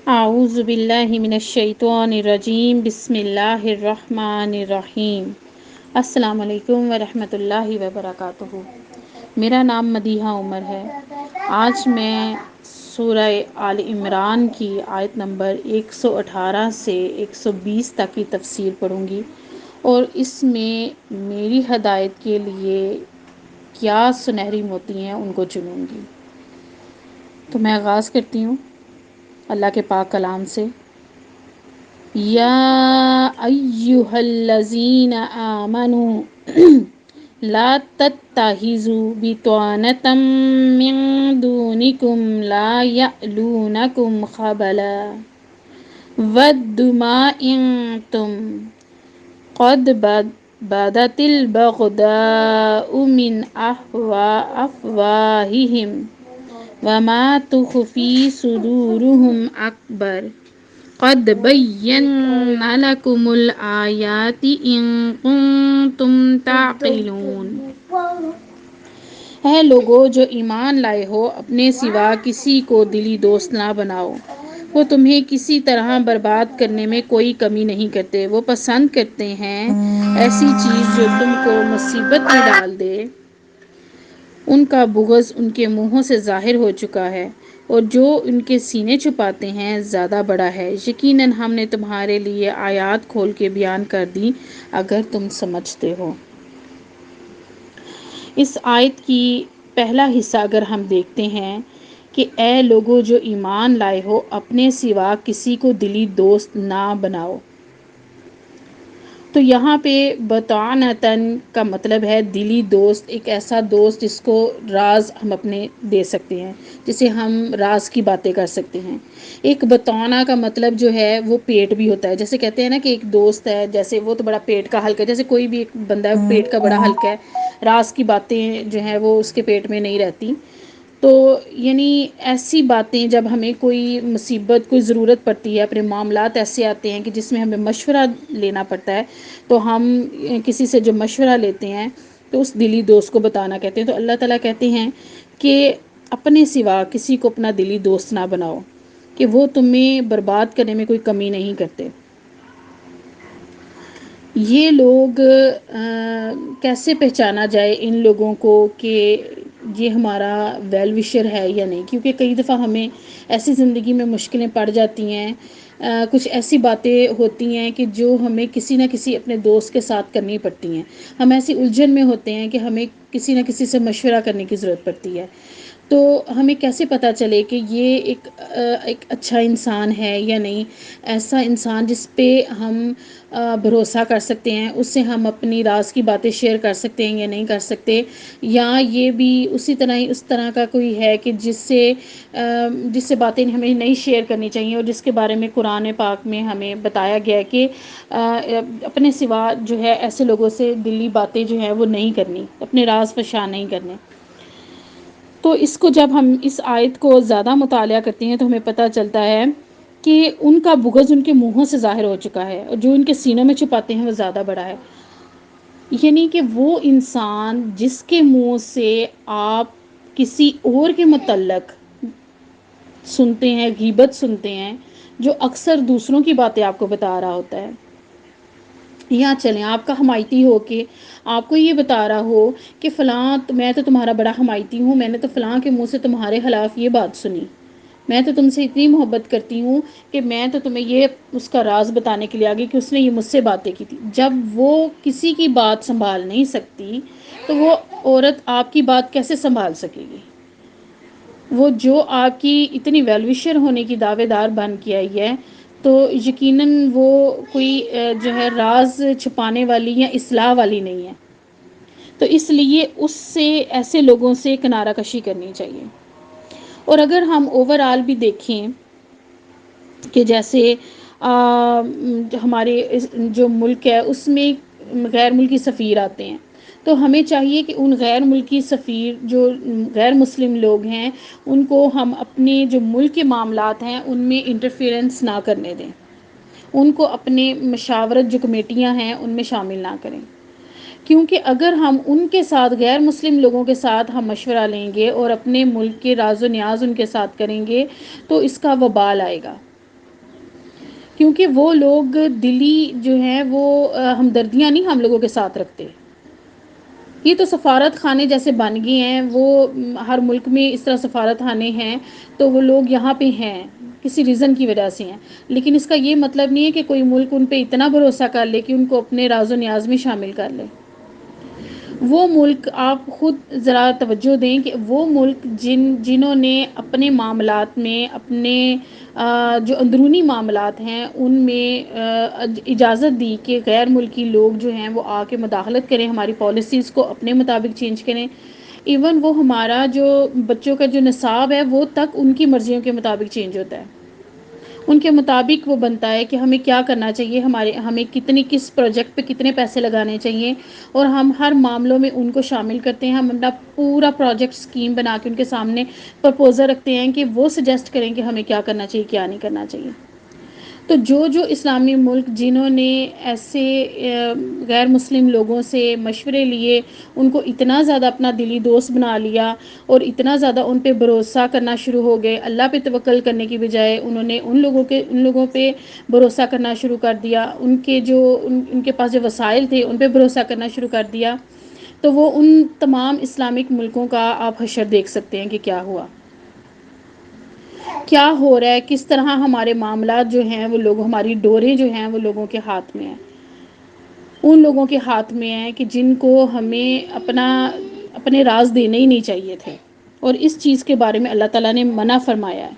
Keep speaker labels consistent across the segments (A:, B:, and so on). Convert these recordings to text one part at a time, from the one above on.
A: اعوذ باللہ من الشیطان الرجیم بسم اللہ الرحمن الرحیم۔ السلام علیکم ورحمۃ اللہ وبرکاتہ۔ میرا نام مدیحہ عمر ہے۔ آج میں سورہ آل عمران کی آیت نمبر 118 سے 120 تک کی تفسیر پڑھوں گی، اور اس میں میری ہدایت کے لیے کیا سنہری موتی ہیں ان کو چنوں گی۔ تو میں آغاز کرتی ہوں اللہ کے پاک کلام سے۔ یا ایہا الذین آمنوا لا تتخذوا بطانة من دونکم لا یألونکم خبالا ودوا ما انتم قد بدت البغضاء من افواہہم وما تخفی صدورهم اکبر قد بینا لکم الآیات ان کنتم تعقلون۔ اے لوگو جو ایمان لائے ہو، اپنے سوا کسی کو دلی دوست نہ بناؤ۔ وہ تمہیں کسی طرح برباد کرنے میں کوئی کمی نہیں کرتے۔ وہ پسند کرتے ہیں ایسی چیز جو تم کو مصیبت میں ڈال دے۔ ان کا بغض ان کے منہوں سے ظاہر ہو چکا ہے، اور جو ان کے سینے چھپاتے ہیں زیادہ بڑا ہے۔ یقیناً ہم نے تمہارے لیے آیات کھول کے بیان کر دی اگر تم سمجھتے ہو۔ اس آیت کی پہلا حصہ اگر ہم دیکھتے ہیں کہ اے لوگو جو ایمان لائے ہو، اپنے سوا کسی کو دلی دوست نہ بناؤ، تو یہاں پہ بطانتاً کا مطلب ہے دلی دوست، ایک ایسا دوست جس کو راز ہم اپنے دے سکتے ہیں، جسے ہم راز کی باتیں کر سکتے ہیں۔ ایک بطانہ کا مطلب جو ہے وہ پیٹ بھی ہوتا ہے، جیسے کہتے ہیں نا کہ ایک دوست ہے، جیسے وہ تو بڑا پیٹ کا حلقہ ہے، جیسے کوئی بھی ایک بندہ ہے پیٹ کا بڑا حلقہ ہے، راز کی باتیں جو ہیں وہ اس کے پیٹ میں نہیں رہتی۔ تو یعنی ایسی باتیں جب ہمیں کوئی مصیبت، کوئی ضرورت پڑتی ہے، اپنے معاملات ایسے آتے ہیں کہ جس میں ہمیں مشورہ لینا پڑتا ہے، تو ہم کسی سے جو مشورہ لیتے ہیں تو اس دلی دوست کو بتانا کہتے ہیں۔ تو اللہ تعالیٰ کہتے ہیں کہ اپنے سوا کسی کو اپنا دلی دوست نہ بناؤ، کہ وہ تمہیں برباد کرنے میں کوئی کمی نہیں کرتے۔ یہ لوگ کیسے پہچانا جائے ان لوگوں کو کہ یہ ہمارا ویل وشر ہے یا نہیں؟ کیونکہ کئی دفعہ ہمیں ایسی زندگی میں مشکلیں پڑ جاتی ہیں، کچھ ایسی باتیں ہوتی ہیں کہ جو ہمیں کسی نہ کسی اپنے دوست کے ساتھ کرنی پڑتی ہیں۔ ہم ایسی الجھن میں ہوتے ہیں کہ ہمیں کسی نہ کسی سے مشورہ کرنے کی ضرورت پڑتی ہے۔ تو ہمیں کیسے پتہ چلے کہ یہ ایک اچھا انسان ہے یا نہیں؟ ایسا انسان جس پہ ہم بھروسہ کر سکتے ہیں، اس سے ہم اپنی راز کی باتیں شیئر کر سکتے ہیں یا نہیں کر سکتے، یا یہ بھی اسی طرح ہی اس طرح کا کوئی ہے کہ جس سے باتیں ہمیں نہیں شیئر کرنی چاہیے، اور جس کے بارے میں قرآن پاک میں ہمیں بتایا گیا ہے کہ اپنے سوا جو ہے ایسے لوگوں سے دلی باتیں جو ہیں وہ نہیں کرنی، اپنے راز فشا نہیں کرنے۔ تو اس کو جب ہم اس آیت کو زیادہ مطالعہ کرتے ہیں تو ہمیں پتہ چلتا ہے کہ ان کا بغض ان کے منہوں سے ظاہر ہو چکا ہے، اور جو ان کے سینوں میں چھپاتے ہیں وہ زیادہ بڑا ہے۔ یعنی کہ وہ انسان جس کے منہ سے آپ کسی اور کے متعلق سنتے ہیں، غیبت سنتے ہیں، جو اکثر دوسروں کی باتیں آپ کو بتا رہا ہوتا ہے، یا چلیں آپ کا حمایتی ہو کے آپ کو یہ بتا رہا ہو کہ فلاں میں تو تمہارا بڑا حمایتی ہوں، میں نے تو فلاں کے منہ سے تمہارے خلاف یہ بات سنی، میں تو تم سے اتنی محبت کرتی ہوں کہ میں تو تمہیں یہ اس کا راز بتانے کے لیے آگئی کہ اس نے یہ مجھ سے باتیں کی تھی۔ جب وہ کسی کی بات سنبھال نہیں سکتی تو وہ عورت آپ کی بات کیسے سنبھال سکے گی؟ وہ جو آپ کی اتنی ویل وشر ہونے کی دعوے دار بن کے آئی ہے، تو یقیناً وہ کوئی جو ہے راز چھپانے والی یا اصلاح والی نہیں ہے۔ تو اس لیے اس سے ایسے لوگوں سے کنارہ کشی کرنی چاہیے۔ اور اگر ہم اوورآل بھی دیکھیں کہ جیسے ہمارے جو ملک ہے اس میں غیر ملکی سفیر آتے ہیں، تو ہمیں چاہیے کہ ان غیر ملکی سفیر جو غیر مسلم لوگ ہیں ان کو ہم اپنے جو ملک کے معاملات ہیں ان میں انٹرفیئرنس نہ کرنے دیں، ان کو اپنے مشاورت جو کمیٹیاں ہیں ان میں شامل نہ کریں، کیونکہ اگر ہم ان کے ساتھ غیر مسلم لوگوں کے ساتھ ہم مشورہ لیں گے اور اپنے ملک کے راز و نیاز ان کے ساتھ کریں گے تو اس کا وبال آئے گا۔ کیونکہ وہ لوگ دلی جو ہیں وہ ہمدردیاں نہیں ہم لوگوں کے ساتھ رکھتے. یہ تو سفارت خانے جیسے بن گئے ہیں، وہ ہر ملک میں اس طرح سفارت خانے ہیں، تو وہ لوگ یہاں پہ ہیں کسی ریزن کی وجہ سے ہیں. لیکن اس کا یہ مطلب نہیں ہے کہ کوئی ملک ان پہ اتنا بھروسہ کر لے کہ ان کو اپنے راز و نیاز میں شامل کر لے. وہ ملک آپ خود ذرا توجہ دیں کہ وہ ملک جنہوں نے اپنے معاملات میں، اپنے جو اندرونی معاملات ہیں ان میں اجازت دی کہ غیر ملکی لوگ جو ہیں وہ آ کے مداخلت کریں، ہماری پالیسیز کو اپنے مطابق چینج کریں. ایون وہ ہمارا جو بچوں کا جو نصاب ہے وہ تک ان کی مرضیوں کے مطابق چینج ہوتا ہے. ان کے مطابق وہ بنتا ہے کہ ہمیں کیا کرنا چاہیے، ہمیں کس پروجیکٹ پہ کتنے پیسے لگانے چاہیے، اور ہم ہر معاملوں میں ان کو شامل کرتے ہیں. ہم اپنا پورا پروجیکٹ اسکیم بنا کے ان کے سامنے پرپوزل رکھتے ہیں کہ وہ سجیسٹ کریں کہ ہمیں کیا کرنا چاہیے، کیا نہیں کرنا چاہیے. تو جو اسلامی ملک جنہوں نے ایسے غیر مسلم لوگوں سے مشورے لیے، ان کو اتنا زیادہ اپنا دلی دوست بنا لیا اور اتنا زیادہ ان پہ بھروسہ کرنا شروع ہو گئے، اللہ پہ توکل کرنے کی بجائے انہوں نے ان لوگوں پہ بھروسہ کرنا شروع کر دیا، ان کے پاس جو وسائل تھے ان پہ بھروسہ کرنا شروع کر دیا. تو وہ ان تمام اسلامک ملکوں کا آپ حشر دیکھ سکتے ہیں کہ کیا ہوا، کیا ہو رہا ہے، کس طرح ہمارے معاملات جو ہیں وہ ہماری ڈوریں جو ہیں وہ لوگوں کے ہاتھ میں ہیں. ان لوگوں کے ہاتھ میں ہیں کہ جن کو ہمیں اپنے راز دینے ہی نہیں چاہیے تھے، اور اس چیز کے بارے میں اللہ تعالیٰ نے منع فرمایا ہے.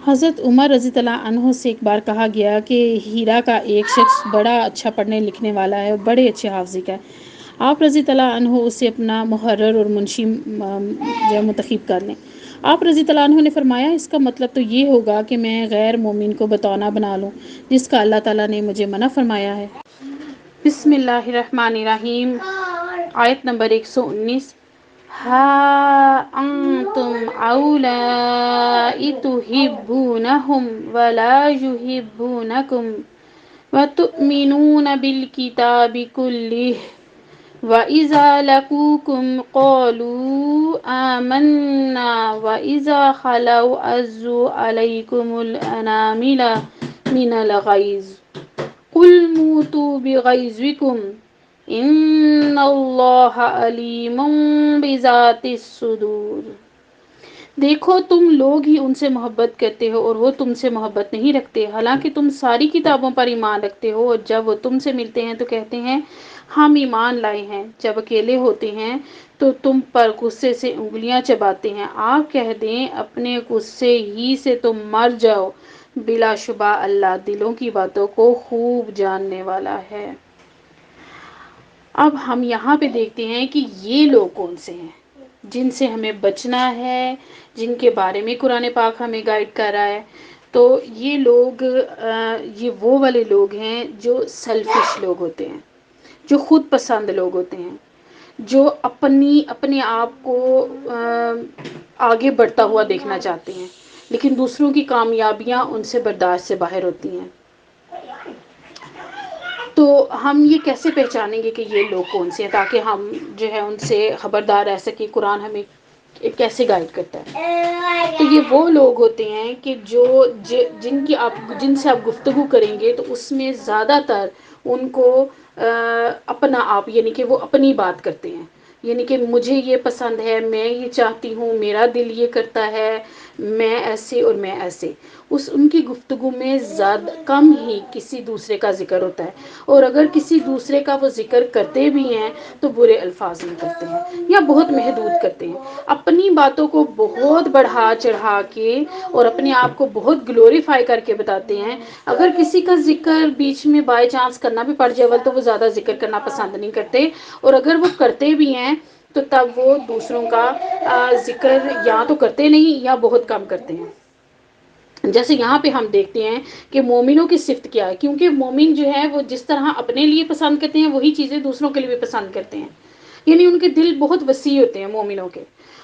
A: حضرت عمر رضی اللہ عنہ سے ایک بار کہا گیا کہ ہیرا کا ایک شخص بڑا اچھا پڑھنے لکھنے والا ہے اور بڑے اچھے حافظ کا ہے، آپ رضی اللہ عنہ اسے اپنا محرر اور منشی جو منتخب کر لیں. آپ رضی اللہ عنہ نے فرمایا اس کا مطلب تو یہ ہوگا کہ میں غیر مومن کو بتونا بنا لوں، جس کا اللہ تعالیٰ نے مجھے منع فرمایا ہے. بسم اللہ الرحمن الرحیم. آیت نمبر 119. ہا انتم اولائی تحبونہم ولا یحبونکم وتؤمنون بالکتاب کلہ وَإِذَا لَقُوكُمْ قَالُوا آمَنَّا وَإِذَا خَلَوْا عَضُّوا عَلَيْكُمُ الْأَنَامِلَ مِنَ الْغَيْظِ قُلْ مُوتُوا بِغَيْظِكُمْ إِنَّ اللَّهَ عَلِيمٌ بِذَاتِ الصُّدُورِ. دیکھو تم لوگ ہی ان سے محبت کرتے ہو اور وہ تم سے محبت نہیں رکھتے، حالانکہ تم ساری کتابوں پر ایمان رکھتے ہو، اور جب وہ تم سے ملتے ہیں تو کہتے ہیں ہم ایمان لائے ہیں، جب اکیلے ہوتے ہیں تو تم پر غصے سے انگلیاں چباتے ہیں. آپ کہہ دیں اپنے غصے ہی سے تم مر جاؤ، بلا شبہ اللہ دلوں کی باتوں کو خوب جاننے والا ہے. اب ہم یہاں پہ دیکھتے ہیں کہ یہ لوگ کون سے ہیں جن سے ہمیں بچنا ہے، جن کے بارے میں قرآن پاک ہمیں گائیڈ کر رہا ہے. تو یہ لوگ یہ وہ والے لوگ ہیں جو سیلفش لوگ ہوتے ہیں، جو خود پسند لوگ ہوتے ہیں، جو اپنے آپ کو آگے بڑھتا ہوا دیکھنا چاہتے ہیں، لیکن دوسروں کی کامیابیاں ان سے برداشت سے باہر ہوتی ہیں. تو ہم یہ کیسے پہچانیں گے کہ یہ لوگ کون سے ہیں، تاکہ ہم جو ہے ان سے خبردار رہ سکیں. قرآن ہمیں کیسے گائیڈ کرتا ہے؟ تو یہ وہ لوگ ہوتے ہیں کہ جن سے آپ گفتگو کریں گے تو اس میں زیادہ تر ان کو اپنا آپ، یعنی کہ وہ اپنی بات کرتے ہیں، یعنی کہ مجھے یہ پسند ہے، میں یہ چاہتی ہوں، میرا دل یہ کرتا ہے، میں ایسے اور میں ایسے. ان کی گفتگو میں زیادہ کم ہی کسی دوسرے کا ذکر ہوتا ہے، اور اگر کسی دوسرے کا وہ ذکر کرتے بھی ہیں تو برے الفاظ میں کرتے ہیں یا بہت محدود کرتے ہیں. اپنی باتوں کو بہت بڑھا چڑھا کے اور اپنے آپ کو بہت گلوریفائی کر کے بتاتے ہیں. اگر کسی کا ذکر بیچ میں بائی چانس کرنا بھی پڑ جائے تو وہ زیادہ ذکر کرنا پسند نہیں کرتے، اور اگر وہ کرتے بھی ہیں تو تب وہ دوسروں کا ذکر یا تو کرتے نہیں یا بہت کم کرتے ہیں. جیسے یہاں پہ ہم دیکھتے ہیں کہ مومنوں کی صفت کیا ہے، کیونکہ مومن جو ہے وہ جس طرح اپنے لیے پسند کرتے ہیں وہی چیزیں دوسروں کے لیے بھی پسند کرتے ہیں. یعنی ان کے دل بہت وسیع ہوتے ہیں مومنوں کے،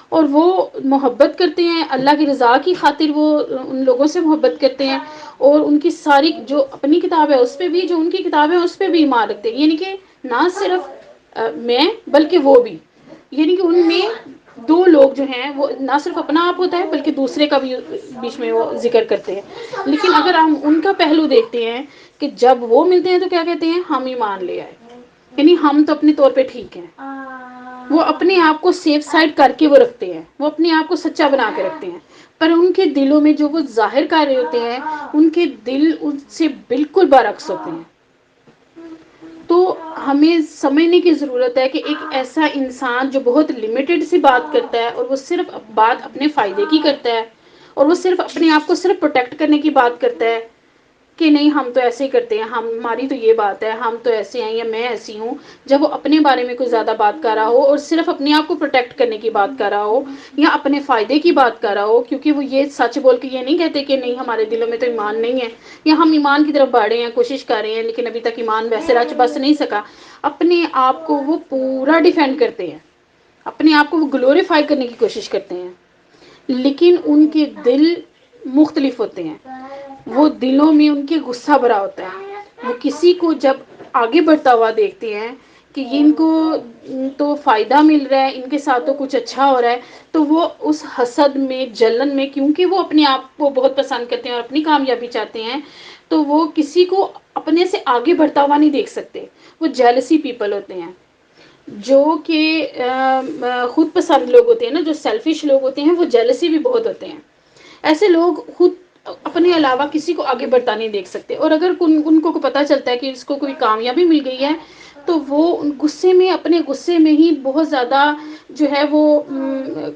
A: اور وہ محبت کرتے ہیں اللہ کی رضا کی خاطر، وہ ان لوگوں سے محبت کرتے ہیں، اور ان کی ساری جو اپنی کتاب ہے اس پہ بھی، جو ان کی کتاب ہے اس پہ بھی ایمان رکھتے ہیں. یعنی کہ نہ صرف میں بلکہ وہ بھی، یعنی کہ ان میں دو لوگ جو ہیں وہ نہ صرف اپنا آپ ہوتا ہے بلکہ دوسرے کا بھی بیچ میں وہ ذکر کرتے ہیں، لیکن اگر ہم ان کا پہلو دیکھتے ہیں کہ جب وہ ملتے ہیں تو کیا کہتے ہیں، ہم ایمان لے آئے، یعنی ہم تو اپنے طور پہ ٹھیک ہیں، وہ اپنے آپ کو سیف سائڈ کر کے وہ رکھتے ہیں، وہ اپنے آپ کو سچا بنا کے رکھتے ہیں، پر ان کے دلوں میں جو وہ ظاہر کر رہے ہوتے ہیں ان کے دل ان سے بالکل برعکس ہوتے ہیں۔ تو ہمیں سمجھنے کی ضرورت ہے کہ ایک ایسا انسان جو بہت لمیٹڈ سی بات کرتا ہے اور وہ صرف بات اپنے فائدے کی کرتا ہے اور وہ صرف اپنے آپ کو صرف پروٹیکٹ کرنے کی بات کرتا ہے کہ نہیں ہم تو ایسے ہی کرتے ہیں، ہماری تو یہ بات ہے، ہم تو ایسے ہیں یا میں ایسی ہوں، جب وہ اپنے بارے میں کوئی زیادہ بات کر رہا ہو اور صرف اپنے آپ کو پروٹیکٹ کرنے کی بات کر رہا ہو یا اپنے فائدے کی بات کر رہا ہو، کیونکہ وہ یہ سچ بول کے یہ نہیں کہتے کہ نہیں ہمارے دلوں میں تو ایمان نہیں ہے یا ہم ایمان کی طرف بڑھے ہیں، کوشش کر رہے ہیں لیکن ابھی تک ایمان ویسے رچ بس نہیں سکا، اپنے آپ کو وہ پورا ڈیفینڈ کرتے ہیں، اپنے آپ کو وہ گلوریفائی کرنے کی کوشش کرتے ہیں، لیکن ان کے دل مختلف ہوتے ہیں، وہ دلوں میں ان کے غصہ بھرا ہوتا ہے، وہ کسی کو جب آگے بڑھتا ہوا دیکھتے ہیں کہ ان کو تو فائدہ مل رہا ہے، ان کے ساتھ تو کچھ اچھا ہو رہا ہے، تو وہ اس حسد میں، جلن میں، کیونکہ وہ اپنے آپ کو بہت پسند کرتے ہیں اور اپنی کامیابی چاہتے ہیں، تو وہ کسی کو اپنے سے آگے بڑھتا ہوا نہیں دیکھ سکتے، وہ جیلسی پیپل ہوتے ہیں، جو کہ خود پسند لوگ ہوتے ہیں نا، جو سیلفش لوگ ہوتے ہیں وہ جیلسی بھی بہت ہوتے ہیں، ایسے لوگ خود اپنے علاوہ کسی کو آگے بڑھتا نہیں دیکھ سکتے، اور اگر ان کو پتہ چلتا ہے کہ اس کو کوئی کامیابی مل گئی ہے تو وہ غصے میں، اپنے غصے میں ہی بہت زیادہ جو ہے وہ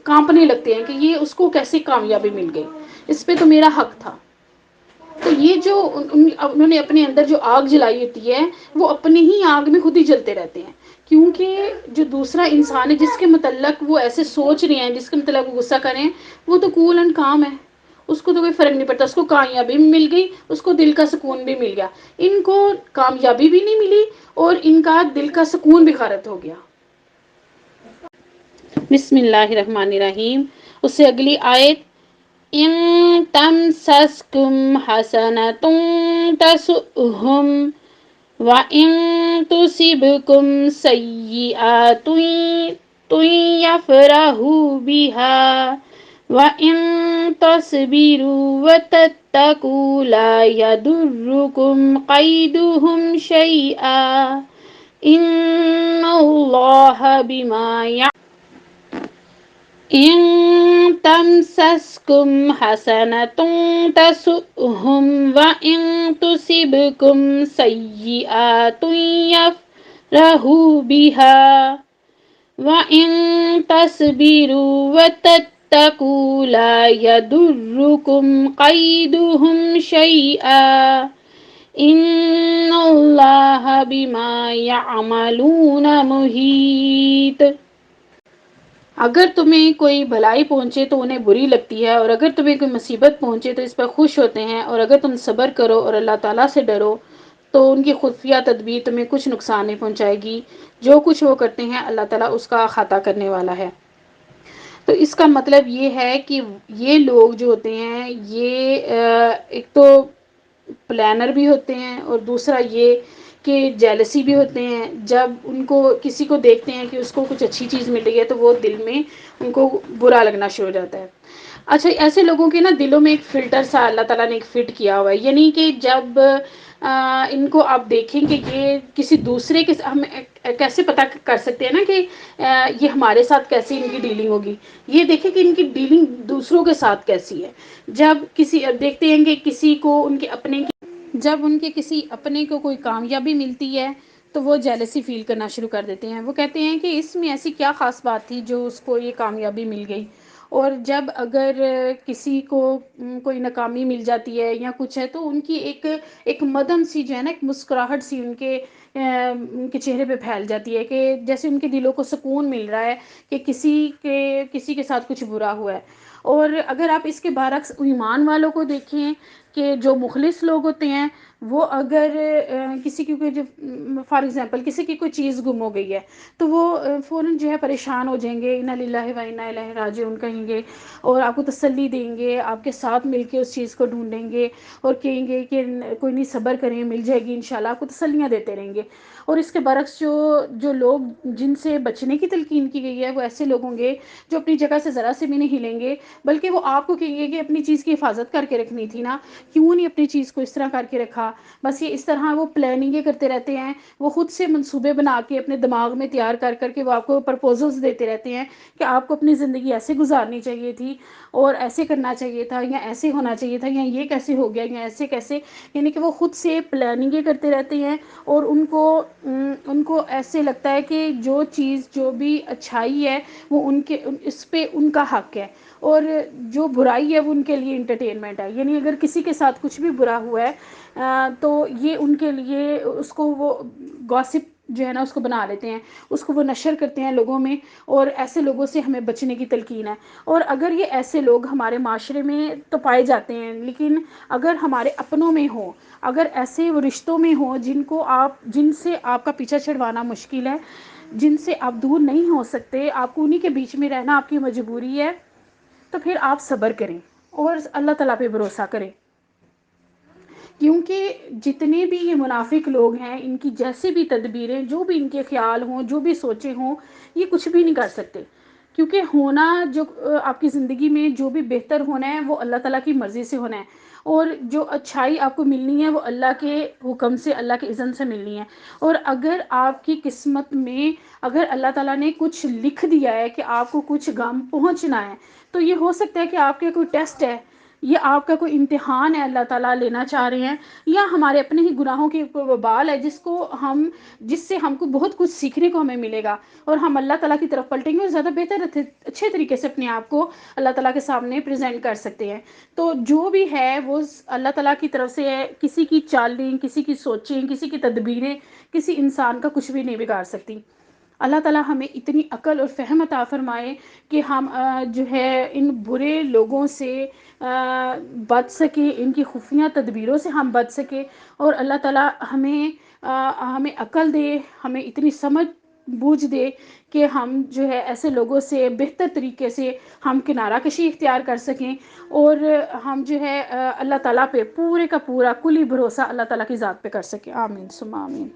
A: کانپنے لگتے ہیں کہ یہ اس کو کیسے کامیابی مل گئی، اس پہ تو میرا حق تھا۔ تو یہ جو انہوں نے اپنے اندر جو آگ جلائی ہوتی ہے وہ اپنی ہی آگ میں خود ہی جلتے رہتے ہیں، کیونکہ جو دوسرا انسان ہے جس کے متعلق وہ ایسے سوچ رہے ہیں، جس کے متعلق وہ غصہ کر رہے ہیں، وہ تو کول اینڈ کام ہے، اس کو تو کوئی فرق نہیں پڑتا، اس کو کامیابی بھی مل گئی، اس کو دل کا سکون بھی مل گیا، ان کو کامیابی بھی نہیں ملی اور ان کا دل کا سکون بھی غارت ہو گیا۔ بسم اللہ الرحمن الرحیم، اس سے اگلی آیت، ان تمسسکم حسنۃ تسؤہم وَإِن تُصِبْكُمْ سَيِّئَةٌ يَفْرَحُوا بِهَا وَإِن تَصْبِرُوا وَتَتَّقُوا لَا يَضُرُّكُمْ كَيْدُهُمْ شَيْئًا إِنَّ اللَّهَ بِمَا إن تمسسكم حسنة تسؤهم وإن تصبكم سيئة يفرحوا بها وإن تصبروا وتتقوا لا يضركم كيدهم شيئا إن الله بما يعملون محيط۔ اگر تمہیں کوئی بھلائی پہنچے تو انہیں بری لگتی ہے، اور اگر تمہیں کوئی مصیبت پہنچے تو اس پر خوش ہوتے ہیں، اور اگر تم صبر کرو اور اللہ تعالیٰ سے ڈرو تو ان کی خفیہ تدبیر تمہیں کچھ نقصان نہیں پہنچائے گی، جو کچھ وہ کرتے ہیں اللہ تعالیٰ اس کا احاطہ کرنے والا ہے۔ تو اس کا مطلب یہ ہے کہ یہ لوگ جو ہوتے ہیں یہ ایک تو پلانر بھی ہوتے ہیں، اور دوسرا یہ کہ جیلسی بھی ہوتے ہیں، جب ان کو کسی کو دیکھتے ہیں کہ اس کو کچھ اچھی چیز مل رہی ہے تو وہ دل میں ان کو برا لگنا شروع ہو جاتا ہے۔ اچھا، ایسے لوگوں کے نا دلوں میں ایک فلٹر سا اللہ تعالیٰ نے ایک فٹ کیا ہوا ہے، یعنی کہ جب ان کو آپ دیکھیں کہ یہ کسی دوسرے کے، ہم کیسے پتہ کر سکتے ہیں نا کہ یہ ہمارے ساتھ کیسی ان کی ڈیلنگ ہوگی، یہ دیکھیں کہ ان کی ڈیلنگ دوسروں کے ساتھ کیسی ہے۔ جب کسی دیکھتے ہیں کہ کسی کو ان کے اپنے جب ان کے کسی اپنے کو کوئی کامیابی ملتی ہے تو وہ جیلسی فیل کرنا شروع کر دیتے ہیں، وہ کہتے ہیں کہ اس میں ایسی کیا خاص بات تھی جو اس کو یہ کامیابی مل گئی، اور جب اگر کسی کو کوئی ناکامی مل جاتی ہے یا کچھ ہے تو ان کی ایک مدم سی جو ہے نا، ایک مسکراہٹ سی ان کے چہرے پہ پھیل جاتی ہے کہ جیسے ان کے دلوں کو سکون مل رہا ہے کہ کسی کے ساتھ کچھ برا ہوا ہے۔ اور اگر آپ اس کے برعکس ایمان والوں کو دیکھیں کہ جو مخلص لوگ ہوتے ہیں، وہ اگر کسی کی کوئی فار ایگزامپل کسی کی کوئی چیز گم ہو گئی ہے تو وہ فوراً جو ہے پریشان ہو جائیں گے، انا للہ و انا الیہ راجعون کہیں گے، اور آپ کو تسلی دیں گے، آپ کے ساتھ مل کے اس چیز کو ڈھونڈیں گے اور کہیں گے کہ کوئی نہیں صبر کریں، مل جائے گی انشاءاللہ، آپ کو تسلیاں دیتے رہیں گے۔ اور اس کے برعکس جو لوگ جن سے بچنے کی تلقین کی گئی ہے، وہ ایسے لوگ ہوں گے جو اپنی جگہ سے ذرا سے بھی نہیں ہلیں گے، بلکہ وہ آپ کو کہیں گے کہ اپنی چیز کی حفاظت کر کے رکھنی تھی نا، کیوں نہیں اپنی چیز کو اس طرح کر کے رکھا۔ بس یہ اس طرح وہ پلاننگیں کرتے رہتے ہیں، وہ خود سے منصوبے بنا کے اپنے دماغ میں تیار کر کر کے وہ آپ کو پرپوزلز دیتے رہتے ہیں کہ آپ کو اپنی زندگی ایسے گزارنی چاہیے تھی، اور ایسے کرنا چاہیے تھا، یا ایسے ہونا چاہیے تھا، یا یہ کیسے ہو گیا، یا ایسے کیسے، یعنی کہ وہ خود سے پلاننگیں کرتے رہتے ہیں، اور ان کو ایسے لگتا ہے کہ جو چیز جو بھی اچھائی ہے وہ اس پہ ان کا حق ہے، اور جو برائی ہے وہ ان کے لیے انٹرٹینمنٹ ہے۔ یعنی اگر کسی کے ساتھ کچھ بھی برا ہوا ہے تو یہ ان کے لیے اس کو وہ گاسپ جو ہے نا اس کو بنا لیتے ہیں، اس کو وہ نشر کرتے ہیں لوگوں میں، اور ایسے لوگوں سے ہمیں بچنے کی تلقین ہے۔ اور اگر یہ ایسے لوگ ہمارے معاشرے میں تو پائے جاتے ہیں، لیکن اگر ہمارے اپنوں میں ہوں، اگر ایسے وہ رشتوں میں ہوں جن سے آپ کا پیچھا چھڑوانا مشکل ہے، جن سے آپ دور نہیں ہو سکتے، آپ کو انہی کے بیچ میں رہنا آپ کی مجبوری ہے، تو پھر آپ صبر کریں اور اللہ تعالیٰ پہ بھروسہ کریں، کیونکہ جتنے بھی یہ منافق لوگ ہیں، ان کی جیسے بھی تدبیریں، جو بھی ان کے خیال ہوں، جو بھی سوچیں ہوں، یہ کچھ بھی نہیں کر سکتے، کیونکہ ہونا جو آپ کی زندگی میں جو بھی بہتر ہونا ہے وہ اللہ تعالیٰ کی مرضی سے ہونا ہے، اور جو اچھائی آپ کو ملنی ہے وہ اللہ کے حکم سے، اللہ کے اذن سے ملنی ہے۔ اور اگر آپ کی قسمت میں اگر اللہ تعالیٰ نے کچھ لکھ دیا ہے کہ آپ کو کچھ غم پہنچنا ہے، تو یہ ہو سکتا ہے کہ آپ کے کوئی ٹیسٹ ہے، یہ آپ کا کوئی امتحان ہے اللہ تعالیٰ لینا چاہ رہے ہیں، یا ہمارے اپنے ہی گناہوں کی کوئی وبال ہے جس سے ہم کو بہت کچھ سیکھنے کو ہمیں ملے گا، اور ہم اللہ تعالیٰ کی طرف پلٹیں گے اور زیادہ بہتر اچھے طریقے سے اپنے آپ کو اللہ تعالیٰ کے سامنے پریزنٹ کر سکتے ہیں۔ تو جو بھی ہے وہ اللہ تعالیٰ کی طرف سے ہے، کسی کی چالیں، کسی کی سوچیں، کسی کی تدبیریں کسی انسان کا کچھ بھی نہیں بگاڑ سکتی۔ اللہ تعالیٰ ہمیں اتنی عقل اور فہم عطا فرمائے کہ ہم جو ہے ان برے لوگوں سے بچ سکیں، ان کی خفیہ تدبیروں سے ہم بچ سکیں، اور اللہ تعالیٰ ہمیں عقل دے، ہمیں اتنی سمجھ بوجھ دے کہ ہم جو ہے ایسے لوگوں سے بہتر طریقے سے ہم کنارہ کشی اختیار کر سکیں، اور ہم جو ہے اللہ تعالیٰ پہ پورے کا پورا کلی بھروسہ اللہ تعالیٰ کی ذات پہ کر سکیں۔ آمین ثم آمین۔